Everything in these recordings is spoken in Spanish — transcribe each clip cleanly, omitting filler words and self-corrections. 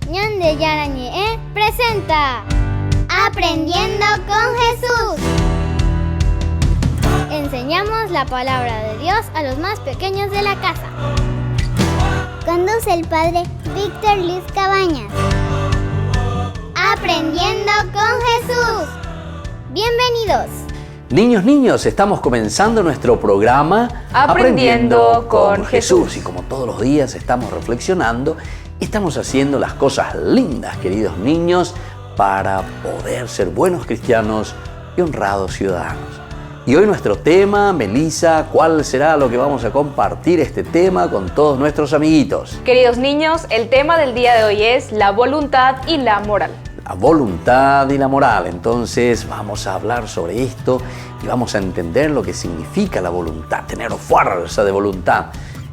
Ñande Yarañe presenta Aprendiendo con Jesús. Enseñamos la palabra de Dios a los más pequeños de la casa. Conduce el padre Víctor Luis Cabañas. Aprendiendo con Jesús. Bienvenidos. Niños, estamos comenzando nuestro programa Aprendiendo con Jesús. Y como todos los días estamos reflexionando, estamos haciendo las cosas lindas, queridos niños, para poder ser buenos cristianos y honrados ciudadanos. Y hoy nuestro tema, Melissa, ¿cuál será lo que vamos a compartir este tema con todos nuestros amiguitos? Queridos niños, el tema del día de hoy es la voluntad y la moral. La voluntad y la moral. Entonces vamos a hablar sobre esto y vamos a entender lo que significa la voluntad, tener fuerza de voluntad.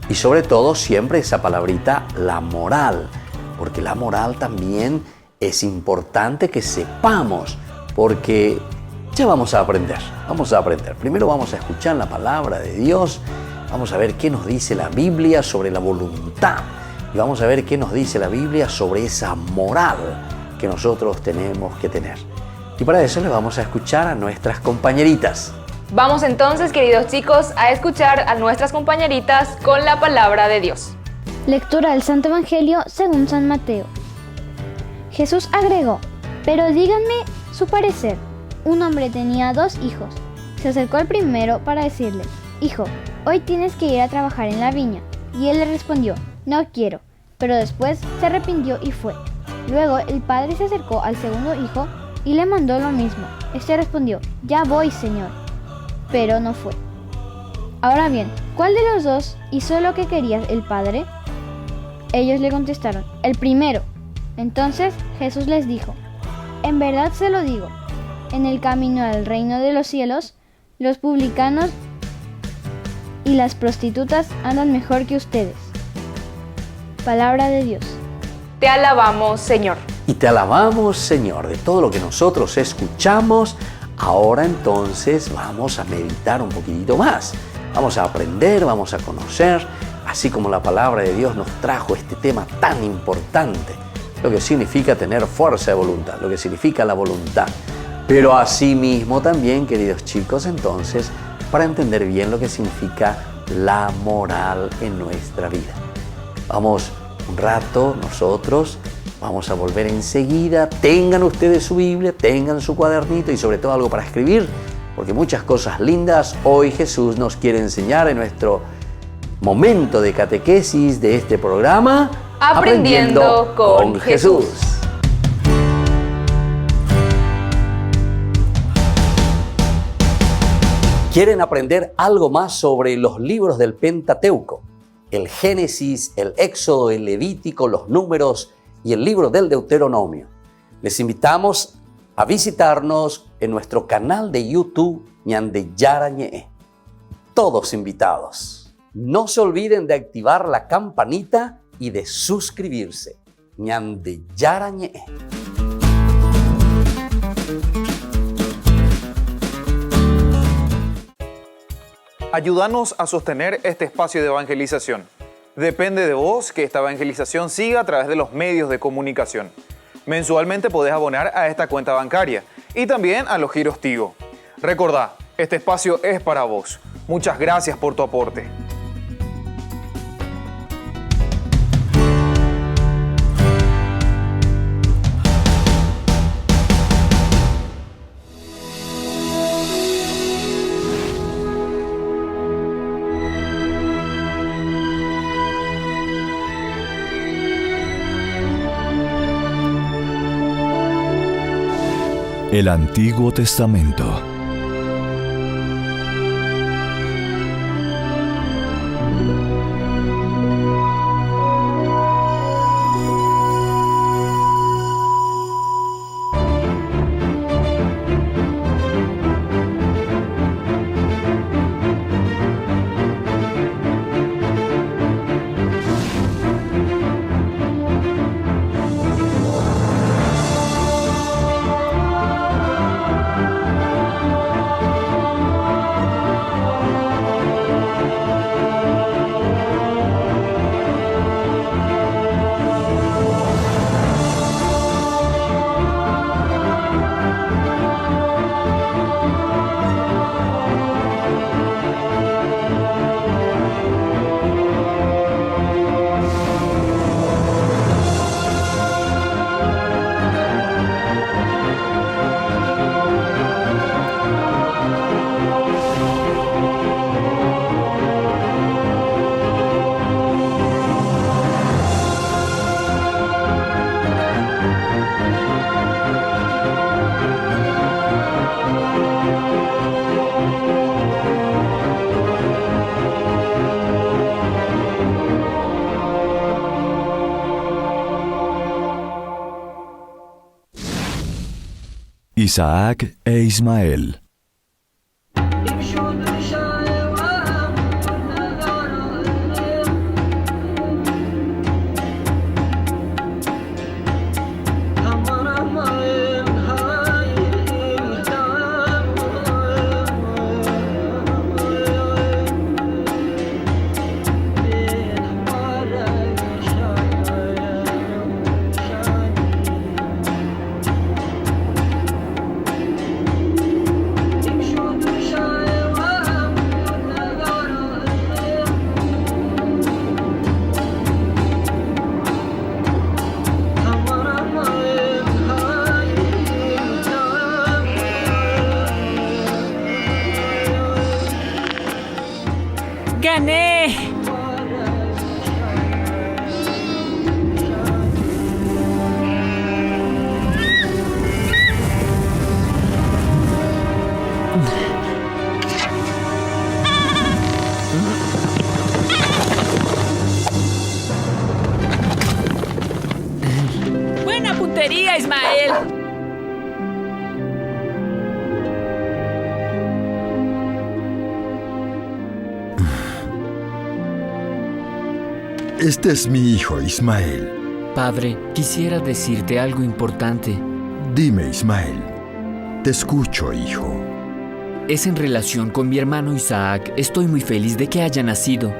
Y sobre todo siempre esa palabrita, la moral, porque la moral también es importante que sepamos, porque ya vamos a aprender. Primero vamos a escuchar la palabra de Dios, vamos a ver qué nos dice la Biblia sobre la voluntad y vamos a ver qué nos dice la Biblia sobre esa moral que nosotros tenemos que tener. Y para eso le vamos a escuchar a nuestras compañeritas. Vamos entonces, queridos chicos, a escuchar a nuestras compañeritas con la palabra de Dios. Lectura del Santo Evangelio según San Mateo. Jesús agregó: pero díganme su parecer. Un hombre tenía 2 hijos. Se acercó al primero para decirle: hijo, hoy tienes que ir a trabajar en la viña. Y él le respondió: no quiero. Pero después se arrepintió y fue. Luego el padre se acercó al segundo hijo y le mandó lo mismo. Este respondió: ya voy, señor. Pero no fue. Ahora bien, ¿cuál de los 2 hizo lo que quería el padre? Ellos le contestaron: el primero. Entonces Jesús les dijo: en verdad se lo digo, en el camino al reino de los cielos, los publicanos y las prostitutas andan mejor que ustedes. Palabra de Dios. Te alabamos, Señor. Y te alabamos, Señor, de todo lo que nosotros escuchamos. Ahora entonces vamos a meditar un poquitito más. Vamos a aprender, vamos a conocer, así como la palabra de Dios nos trajo este tema tan importante, lo que significa tener fuerza de voluntad, lo que significa la voluntad. Pero asimismo también, queridos chicos, entonces, para entender bien lo que significa la moral en nuestra vida. Vamos un rato nosotros, vamos a volver enseguida. Tengan ustedes su Biblia, tengan su cuadernito y sobre todo algo para escribir, porque muchas cosas lindas hoy Jesús nos quiere enseñar en nuestro momento de catequesis de este programa, Aprendiendo con Jesús. ¿Quieren aprender algo más sobre los libros del Pentateuco? El Génesis, el Éxodo, el Levítico, los Números y el libro del Deuteronomio. Les invitamos a visitarnos en nuestro canal de YouTube Ñande Yarañe. Todos invitados. No se olviden de activar la campanita y de suscribirse. Ñande Yarañe. Ayúdanos a sostener este espacio de evangelización. Depende de vos que esta evangelización siga a través de los medios de comunicación. Mensualmente podés abonar a esta cuenta bancaria y también a los giros Tigo. Recordá, este espacio es para vos. Muchas gracias por tu aporte. El Antiguo Testamento. Isaac e Ismael. ¡Gané! ¡Buena puntería, Ismael! Este es mi hijo, Ismael. Padre, quisiera decirte algo importante. Dime, Ismael. Te escucho, hijo. Es en relación con mi hermano Isaac. Estoy muy feliz de que haya nacido.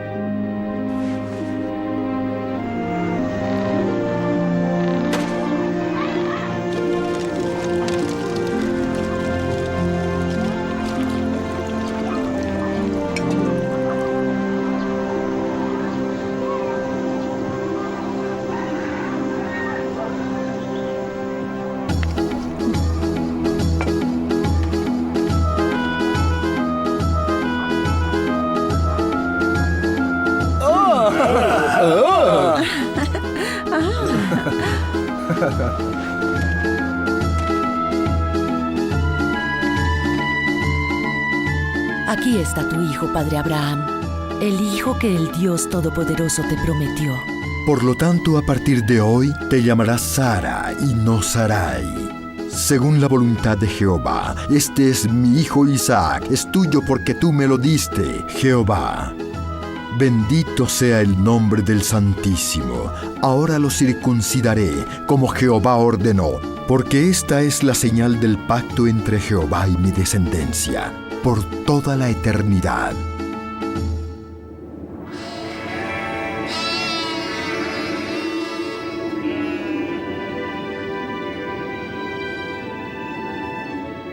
Aquí está tu hijo, Padre Abraham, el hijo que el Dios Todopoderoso te prometió. Por lo tanto, a partir de hoy, te llamarás Sara y no Sarai. Según la voluntad de Jehová, este es mi hijo Isaac, es tuyo porque tú me lo diste, Jehová. Bendito sea el nombre del Santísimo. Ahora lo circuncidaré, como Jehová ordenó, porque esta es la señal del pacto entre Jehová y mi descendencia, por toda la eternidad.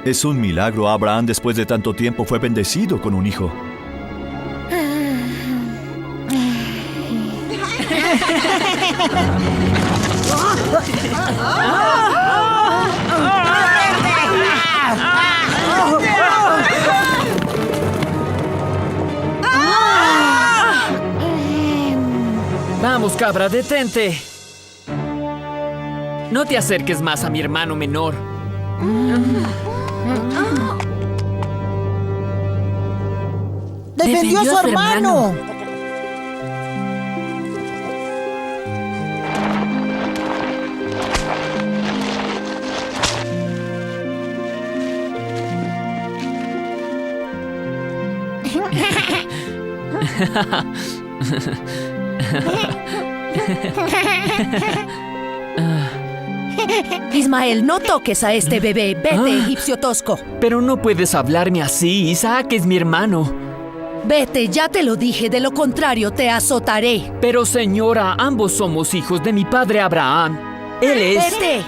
Es un milagro. Abraham, después de tanto tiempo, fue bendecido con un hijo. Vamos, cabra, detente. No te acerques más a mi hermano menor. ¡Defendió a su hermano! Ismael, no toques a este bebé. Vete, egipcio tosco. Pero no puedes hablarme así. Isaac es mi hermano. Vete, ya te lo dije. De lo contrario, te azotaré. Pero señora, ambos somos hijos de mi padre Abraham. Él es... ¡Vete!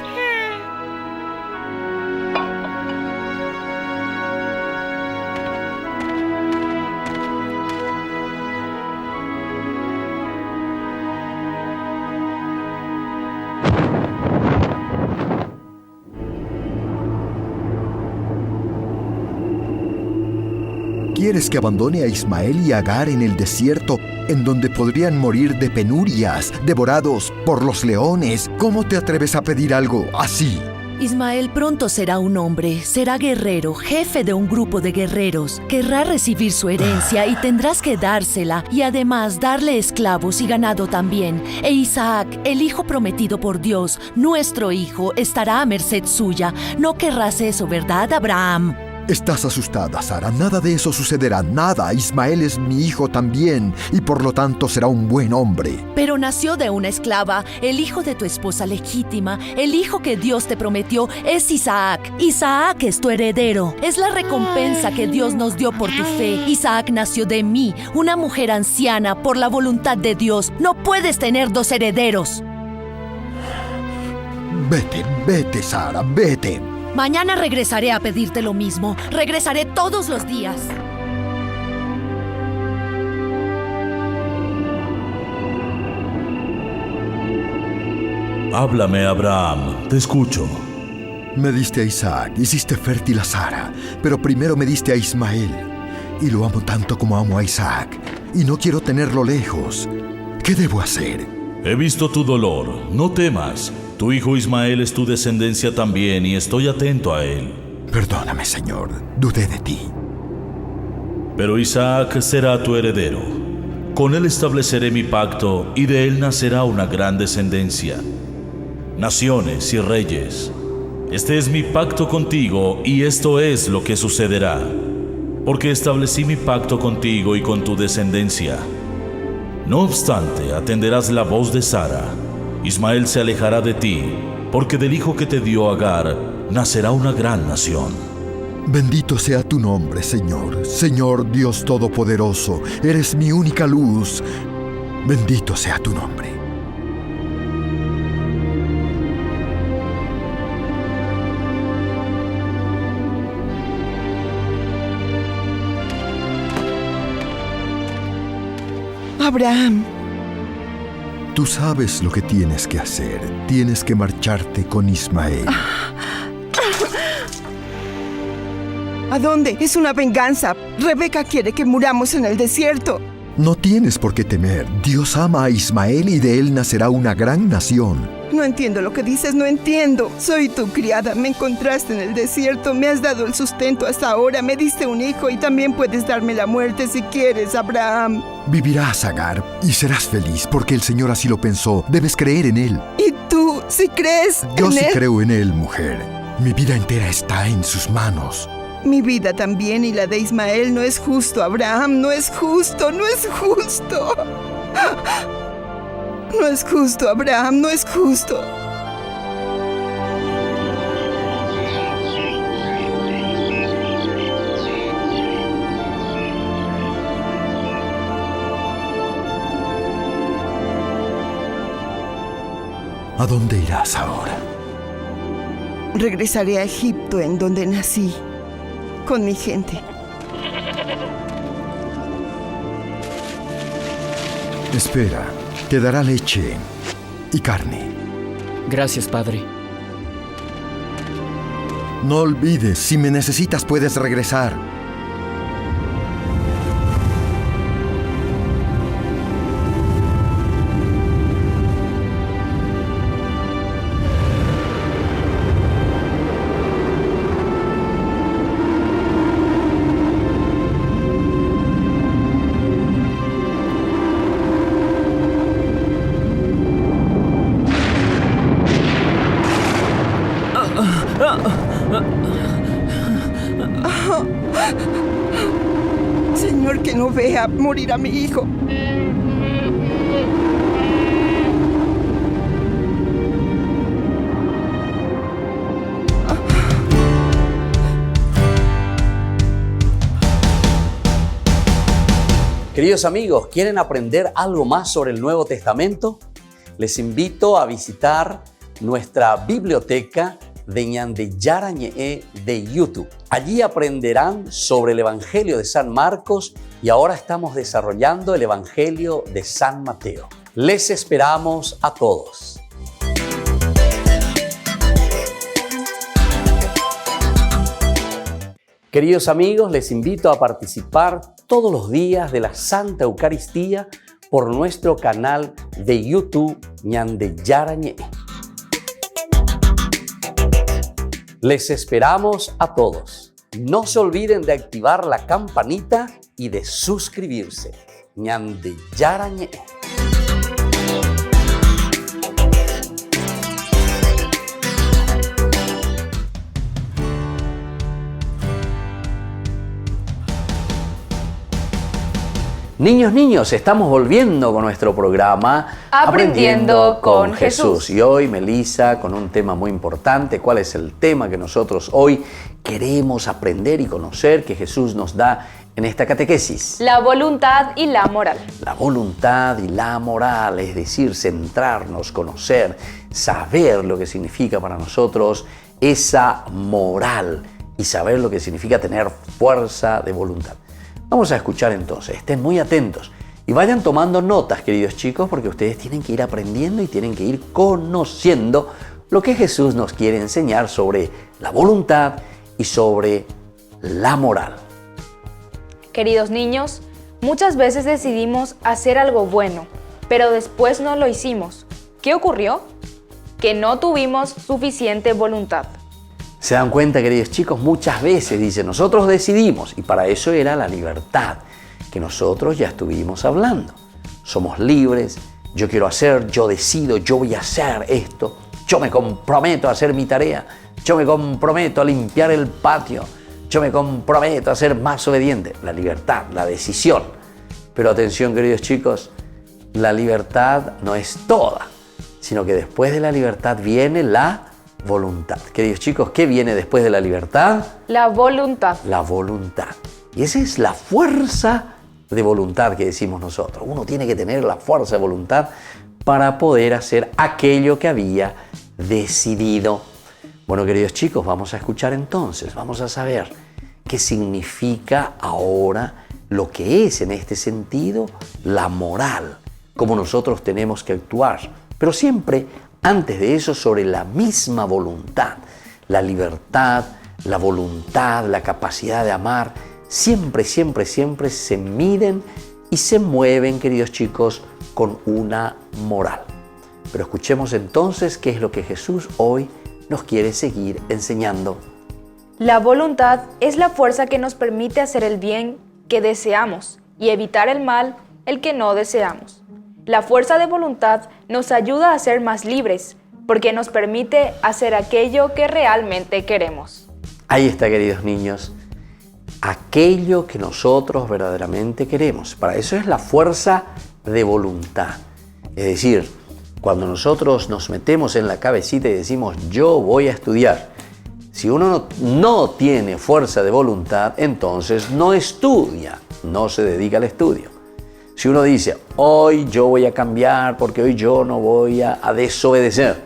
¿Quieres que abandone a Ismael y a Agar en el desierto, en donde podrían morir de penurias, devorados por los leones? ¿Cómo te atreves a pedir algo así? Ismael pronto será un hombre, será guerrero, jefe de un grupo de guerreros. Querrá recibir su herencia y tendrás que dársela y además darle esclavos y ganado también. E Isaac, el hijo prometido por Dios, nuestro hijo, estará a merced suya. No querrás eso, ¿verdad, Abraham? Estás asustada, Sara. Nada de eso sucederá, nada. Ismael es mi hijo también, y por lo tanto será un buen hombre. Pero nació de una esclava, el hijo de tu esposa legítima, el hijo que Dios te prometió es Isaac. Isaac es tu heredero. Es la recompensa que Dios nos dio por tu fe. Isaac nació de mí, una mujer anciana, por la voluntad de Dios. No puedes tener dos herederos. Vete, Sara, vete. Mañana regresaré a pedirte lo mismo. Regresaré todos los días. Háblame, Abraham, te escucho. Me diste a Isaac, hiciste fértil a Sara, pero primero me diste a Ismael. Y lo amo tanto como amo a Isaac, y no quiero tenerlo lejos. ¿Qué debo hacer? He visto tu dolor, no temas. Tu hijo Ismael es tu descendencia también y estoy atento a él. Perdóname, Señor, dudé de ti. Pero Isaac será tu heredero. Con él estableceré mi pacto y de él nacerá una gran descendencia. Naciones y reyes. Este es mi pacto contigo y esto es lo que sucederá. Porque establecí mi pacto contigo y con tu descendencia. No obstante, atenderás la voz de Sara. Ismael se alejará de ti, porque del hijo que te dio Agar nacerá una gran nación. Bendito sea tu nombre, Señor. Señor Dios Todopoderoso, eres mi única luz. Bendito sea tu nombre. Abraham. Tú sabes lo que tienes que hacer. Tienes que marcharte con Ismael. ¿A dónde? Es una venganza. Rebeca quiere que muramos en el desierto. No tienes por qué temer. Dios ama a Ismael y de él nacerá una gran nación. No entiendo lo que dices, no entiendo. Soy tu criada, me encontraste en el desierto, me has dado el sustento hasta ahora, me diste un hijo y también puedes darme la muerte si quieres, Abraham. Vivirás, Agar, y serás feliz porque el Señor así lo pensó. Debes creer en Él. ¿Y tú, si crees en Él? Yo sí creo en Él, mujer. Mi vida entera está en sus manos. Mi vida también y la de Ismael. No es justo, Abraham, no es justo, no es justo. No es justo, Abraham, no es justo. ¿A dónde irás ahora? Regresaré a Egipto, en donde nací, con mi gente. Espera, te dará leche y carne. Gracias, padre. No olvides, si me necesitas puedes regresar. Señor, que no vea morir a mi hijo. Queridos amigos, ¿quieren aprender algo más sobre el Nuevo Testamento? Les invito a visitar nuestra biblioteca de Ñande Yarañe de YouTube. Allí aprenderán sobre el Evangelio de San Marcos y ahora estamos desarrollando el Evangelio de San Mateo. Les esperamos a todos. Queridos amigos, les invito a participar todos los días de la Santa Eucaristía por nuestro canal de YouTube Ñande Yarañe. Les esperamos a todos. No se olviden de activar la campanita y de suscribirse. Ñande Yarañe. Niños, estamos volviendo con nuestro programa Aprendiendo con Jesús. Y hoy, Melissa, con un tema muy importante. ¿Cuál es el tema que nosotros hoy queremos aprender y conocer que Jesús nos da en esta catequesis? La voluntad y la moral. La voluntad y la moral, es decir, centrarnos, conocer, saber lo que significa para nosotros esa moral y saber lo que significa tener fuerza de voluntad. Vamos a escuchar entonces, estén muy atentos y vayan tomando notas, queridos chicos, porque ustedes tienen que ir aprendiendo y tienen que ir conociendo lo que Jesús nos quiere enseñar sobre la voluntad y sobre la moral. Queridos niños, muchas veces decidimos hacer algo bueno, pero después no lo hicimos. ¿Qué ocurrió? Que no tuvimos suficiente voluntad. Se dan cuenta, queridos chicos, muchas veces dicen, nosotros decidimos, y para eso era la libertad, que nosotros ya estuvimos hablando. Somos libres, yo quiero hacer, yo decido, yo voy a hacer esto, yo me comprometo a hacer mi tarea, yo me comprometo a limpiar el patio, yo me comprometo a ser más obediente. La libertad, la decisión. Pero atención, queridos chicos, la libertad no es toda, sino que después de la libertad viene la voluntad. Queridos chicos, ¿qué viene después de la libertad? La voluntad. La voluntad. Y esa es la fuerza de voluntad que decimos nosotros. Uno tiene que tener la fuerza de voluntad para poder hacer aquello que había decidido. Bueno, queridos chicos, vamos a escuchar entonces, vamos a saber qué significa ahora lo que es en este sentido la moral, cómo nosotros tenemos que actuar, pero siempre antes de eso sobre la misma voluntad, la libertad, la voluntad, la capacidad de amar, siempre se miden y se mueven, queridos chicos, con una moral. Pero escuchemos entonces qué es lo que Jesús hoy nos quiere seguir enseñando. La voluntad es la fuerza que nos permite hacer el bien que deseamos y evitar el mal, el que no deseamos. La fuerza de voluntad nos ayuda a ser más libres porque nos permite hacer aquello que realmente queremos. Ahí está, queridos niños, aquello que nosotros verdaderamente queremos. Para eso es la fuerza de voluntad. Es decir, cuando nosotros nos metemos en la cabecita y decimos yo voy a estudiar, si uno no tiene fuerza de voluntad, entonces no estudia, no se dedica al estudio. Si uno dice, hoy yo voy a cambiar porque hoy yo no voy a desobedecer,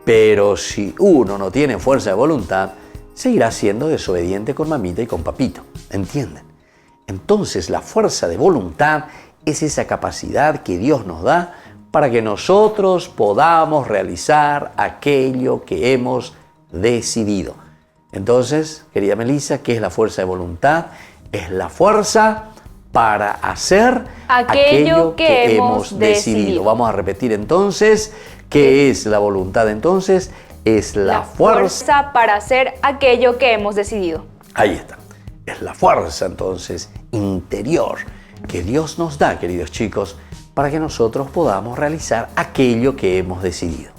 pero si uno no tiene fuerza de voluntad, seguirá siendo desobediente con mamita y con papito, ¿entienden? Entonces la fuerza de voluntad es esa capacidad que Dios nos da para que nosotros podamos realizar aquello que hemos decidido. Entonces, querida Melissa, ¿qué es la fuerza de voluntad? Es la fuerza para hacer aquello que hemos decidido. Vamos a repetir entonces, ¿qué es la voluntad entonces? Es la fuerza para hacer aquello que hemos decidido. Ahí está. Es la fuerza entonces interior que Dios nos da, queridos chicos, para que nosotros podamos realizar aquello que hemos decidido.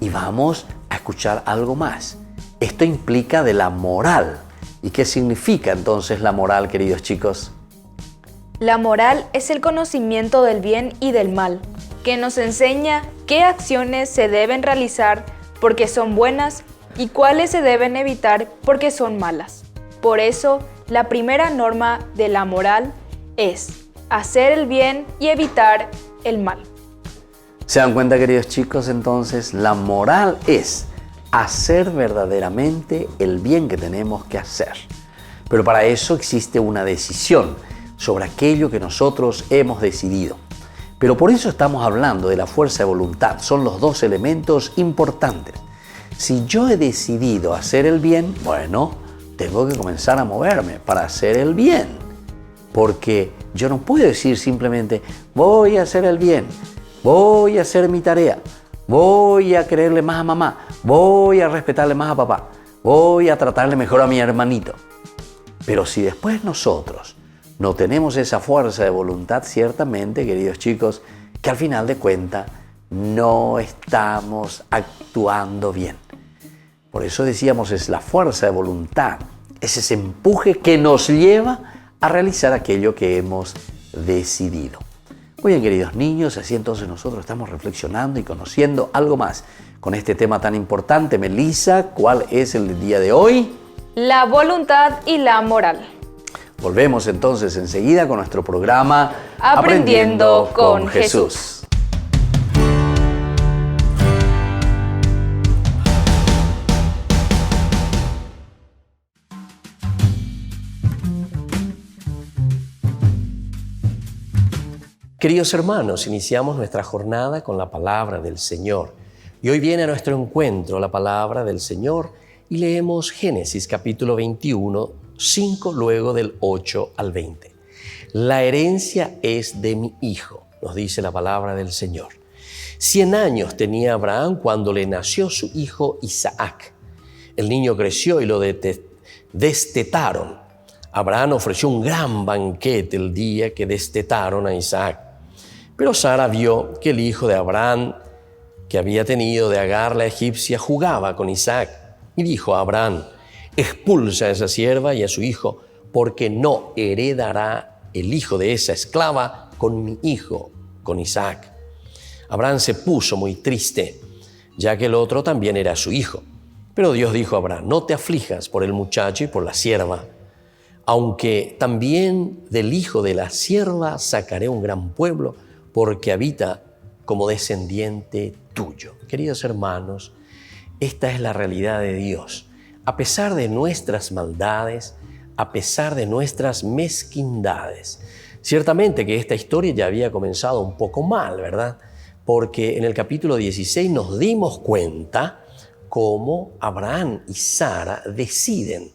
Y vamos a escuchar algo más. Esto implica de la moral. ¿Y qué significa entonces la moral, queridos chicos? La moral es el conocimiento del bien y del mal, que nos enseña qué acciones se deben realizar porque son buenas y cuáles se deben evitar porque son malas. Por eso, la primera norma de la moral es hacer el bien y evitar el mal. ¿Se dan cuenta, queridos chicos? Entonces, la moral es hacer verdaderamente el bien que tenemos que hacer. Pero para eso existe una decisión sobre aquello que nosotros hemos decidido. Pero por eso estamos hablando de la fuerza de voluntad. Son los dos elementos importantes. Si yo he decidido hacer el bien, bueno, tengo que comenzar a moverme para hacer el bien. Porque yo no puedo decir simplemente, voy a hacer el bien, voy a hacer mi tarea, voy a creerle más a mamá, voy a respetarle más a papá, voy a tratarle mejor a mi hermanito. Pero si después nosotros no tenemos esa fuerza de voluntad, ciertamente, queridos chicos, que al final de cuentas no estamos actuando bien. Por eso decíamos, es la fuerza de voluntad, es ese empuje que nos lleva a realizar aquello que hemos decidido. Muy bien, queridos niños, así entonces nosotros estamos reflexionando y conociendo algo más con este tema tan importante. Melissa, ¿cuál es el del día de hoy? La voluntad y la moral. Volvemos entonces enseguida con nuestro programa Aprendiendo con Jesús. Queridos hermanos, iniciamos nuestra jornada con la palabra del Señor. Y hoy viene a nuestro encuentro la palabra del Señor y leemos Génesis capítulo 21, 5, luego del 8 al 20. La herencia es de mi hijo, nos dice la palabra del Señor. 100 años tenía Abraham cuando le nació su hijo Isaac. El niño creció y lo destetaron. Abraham ofreció un gran banquete el día que destetaron a Isaac. Pero Sara vio que el hijo de Abraham, que había tenido de Agar la egipcia, jugaba con Isaac. Y dijo a Abraham: expulsa a esa sierva y a su hijo, porque no heredará el hijo de esa esclava con mi hijo, con Isaac. Abraham se puso muy triste, ya que el otro también era su hijo. Pero Dios dijo a Abraham: no te aflijas por el muchacho y por la sierva, aunque también del hijo de la sierva sacaré un gran pueblo, porque habita como descendiente tuyo. Queridos hermanos, esta es la realidad de Dios. A pesar de nuestras maldades, a pesar de nuestras mezquindades. Ciertamente que esta historia ya había comenzado un poco mal, ¿verdad? Porque en el capítulo 16 nos dimos cuenta cómo Abraham y Sara deciden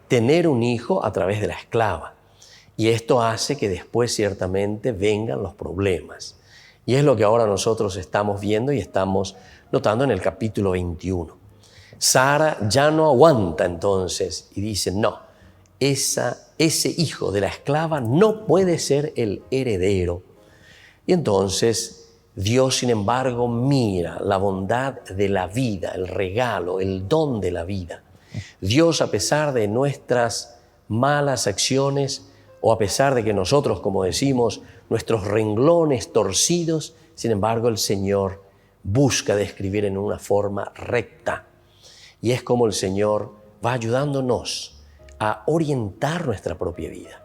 tener un hijo a través de la esclava. Y esto hace que después ciertamente vengan los problemas. Y es lo que ahora nosotros estamos viendo y estamos notando en el capítulo 21. Sara ya no aguanta entonces y dice: no, ese hijo de la esclava no puede ser el heredero. Y entonces Dios, sin embargo, mira la bondad de la vida, el regalo, el don de la vida. Dios, a pesar de nuestras malas acciones, o a pesar de que nosotros, como decimos, nuestros renglones torcidos, sin embargo el Señor busca describir en una forma recta. Y es como el Señor va ayudándonos a orientar nuestra propia vida,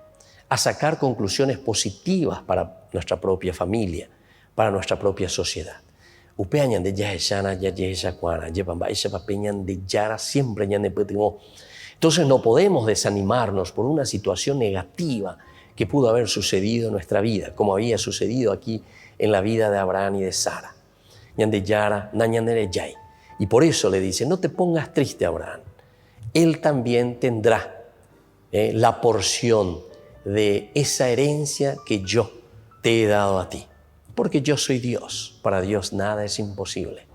a sacar conclusiones positivas para nuestra propia familia, para nuestra propia sociedad. Entonces no podemos desanimarnos por una situación negativa que pudo haber sucedido en nuestra vida, como había sucedido aquí en la vida de Abraham y de Sara. Y por eso le dice: no te pongas triste, Abraham. Él también tendrá la porción de esa herencia que yo te he dado a ti. Porque yo soy Dios, para Dios nada es imposible.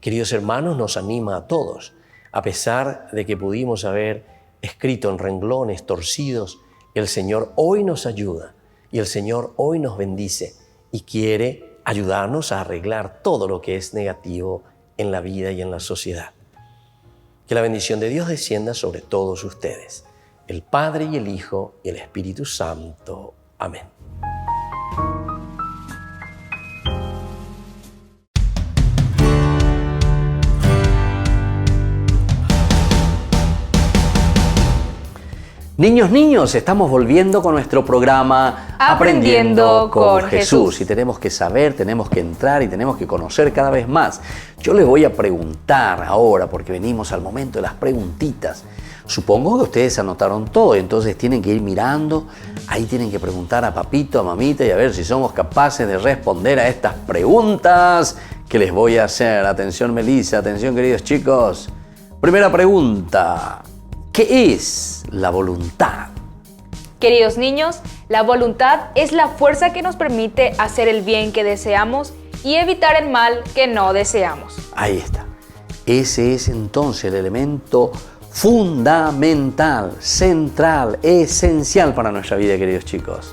Queridos hermanos, nos anima a todos. A pesar de que pudimos haber escrito en renglones torcidos, el Señor hoy nos ayuda y el Señor hoy nos bendice y quiere ayudarnos a arreglar todo lo que es negativo en la vida y en la sociedad. Que la bendición de Dios descienda sobre todos ustedes, el Padre y el Hijo y el Espíritu Santo. Amén. Niños, estamos volviendo con nuestro programa Aprendiendo con Jesús. Y tenemos que saber, tenemos que entrar y tenemos que conocer cada vez más. Yo les voy a preguntar ahora, porque venimos al momento de las preguntitas. Supongo que ustedes anotaron todo, entonces tienen que ir mirando. Ahí tienen que preguntar a papito, a mamita y a ver si somos capaces de responder a estas preguntas que les voy a hacer. Atención, Melissa, atención, queridos chicos. Primera pregunta. ¿Qué es la voluntad? Queridos niños, la voluntad es la fuerza que nos permite hacer el bien que deseamos y evitar el mal que no deseamos. Ahí está. Ese es entonces el elemento fundamental, central, esencial para nuestra vida, queridos chicos.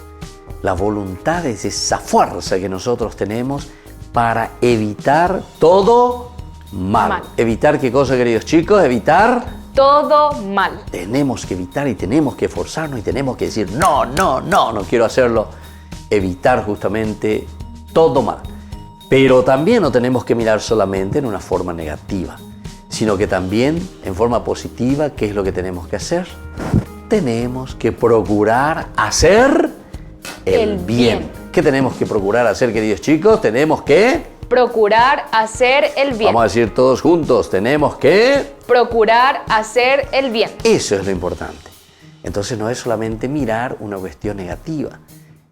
La voluntad es esa fuerza que nosotros tenemos para evitar todo mal. ¿Evitar qué cosa, queridos chicos? Evitar todo mal. Tenemos que evitar y tenemos que esforzarnos y tenemos que decir no quiero hacerlo. Evitar justamente todo mal. Pero también no tenemos que mirar solamente en una forma negativa, sino que también en forma positiva. ¿Qué es lo que tenemos que hacer? Tenemos que procurar hacer el bien. ¿Qué tenemos que procurar hacer, queridos chicos? Tenemos que procurar hacer el bien. Vamos a decir todos juntos, tenemos que procurar hacer el bien. Eso es lo importante. Entonces no es solamente mirar una cuestión negativa.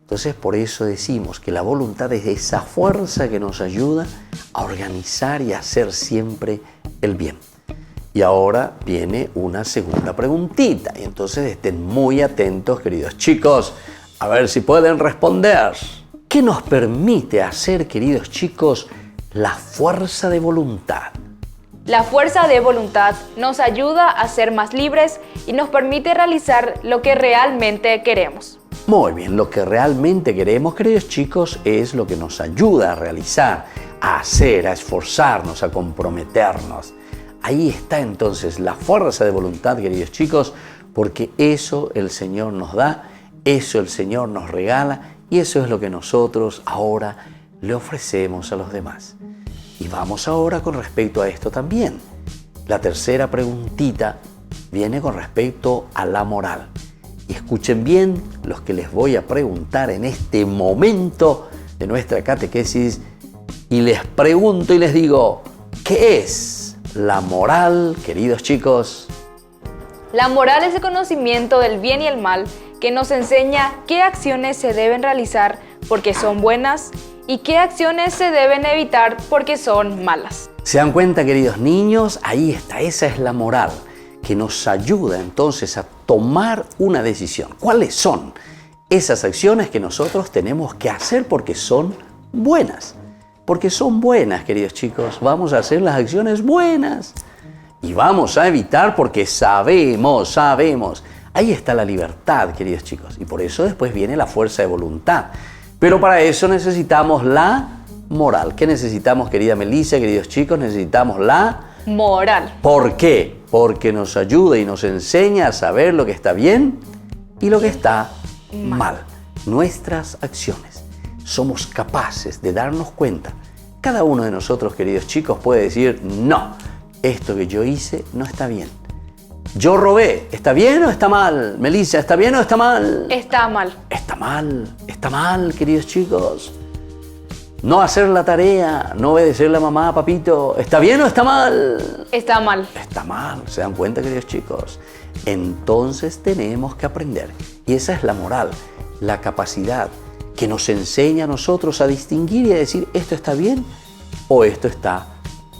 Entonces por eso decimos que la voluntad es esa fuerza que nos ayuda a organizar y hacer siempre el bien. Y ahora viene una segunda preguntita. Y entonces estén muy atentos, queridos chicos, a ver si pueden responder. ¿Qué nos permite hacer, queridos chicos, la fuerza de voluntad? La fuerza de voluntad nos ayuda a ser más libres y nos permite realizar lo que realmente queremos. Muy bien, lo que realmente queremos, queridos chicos, es lo que nos ayuda a realizar, a hacer, a esforzarnos, a comprometernos. Ahí está entonces la fuerza de voluntad, queridos chicos, porque eso el Señor nos da, eso el Señor nos regala y eso es lo que nosotros ahora le ofrecemos a los demás. Y vamos ahora con respecto a esto también. La tercera preguntita viene con respecto a la moral. Y escuchen bien los que les voy a preguntar en este momento de nuestra catequesis y les pregunto y les digo, ¿qué es la moral, queridos chicos? La moral es el conocimiento del bien y el mal que nos enseña qué acciones se deben realizar porque son buenas y qué acciones se deben evitar porque son malas. ¿Se dan cuenta, queridos niños? Ahí está, esa es la moral que nos ayuda entonces a tomar una decisión. ¿Cuáles son esas acciones que nosotros tenemos que hacer porque son buenas? Porque son buenas, queridos chicos. Vamos a hacer las acciones buenas y vamos a evitar porque sabemos. Ahí está la libertad, queridos chicos. Y por eso después viene la fuerza de voluntad. Pero para eso necesitamos la moral. ¿Qué necesitamos, querida Melissa, queridos chicos? Necesitamos la moral. ¿Por qué? Porque nos ayuda y nos enseña a saber lo que está bien y lo que está mal. Nuestras acciones. Somos capaces de darnos cuenta. Cada uno de nosotros, queridos chicos, puede decir, no, esto que yo hice no está bien. Yo robé, ¿está bien o está mal? Melissa, ¿está bien o está mal? Está mal. Está mal, queridos chicos. No hacer la tarea, no obedecer a mamá, papito, ¿está bien o está mal? Está mal. Está mal, ¿se dan cuenta, queridos chicos? Entonces tenemos que aprender. Y esa es la moral, la capacidad que nos enseña a nosotros a distinguir y a decir esto está bien o esto está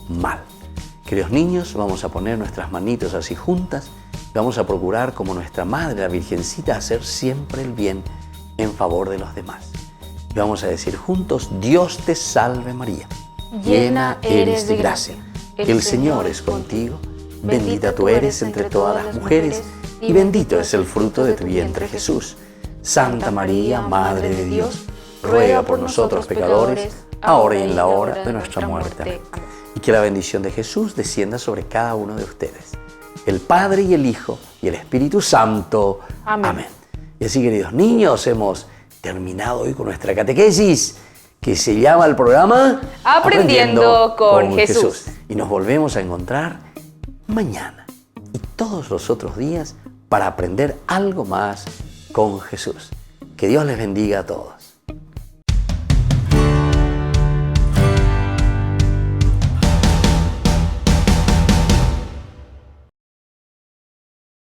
mal. Queridos niños, vamos a poner nuestras manitos así juntas y vamos a procurar, como nuestra madre, la Virgencita, hacer siempre el bien en favor de los demás. Y vamos a decir juntos, Dios te salve María, llena eres de gracia, el Señor es contigo, bendita tú eres entre todas las mujeres y bendito es el fruto de tu vientre Jesús. Santa María, Madre de Dios, ruega por nosotros pecadores, ahora y en la hora de nuestra muerte. Amén. Y que la bendición de Jesús descienda sobre cada uno de ustedes, el Padre y el Hijo y el Espíritu Santo. Amén. Y así, queridos niños, hemos terminado hoy con nuestra catequesis que se llama el programa Aprendiendo con Jesús. Y nos volvemos a encontrar mañana y todos los otros días para aprender algo más con Jesús. Que Dios les bendiga a todos.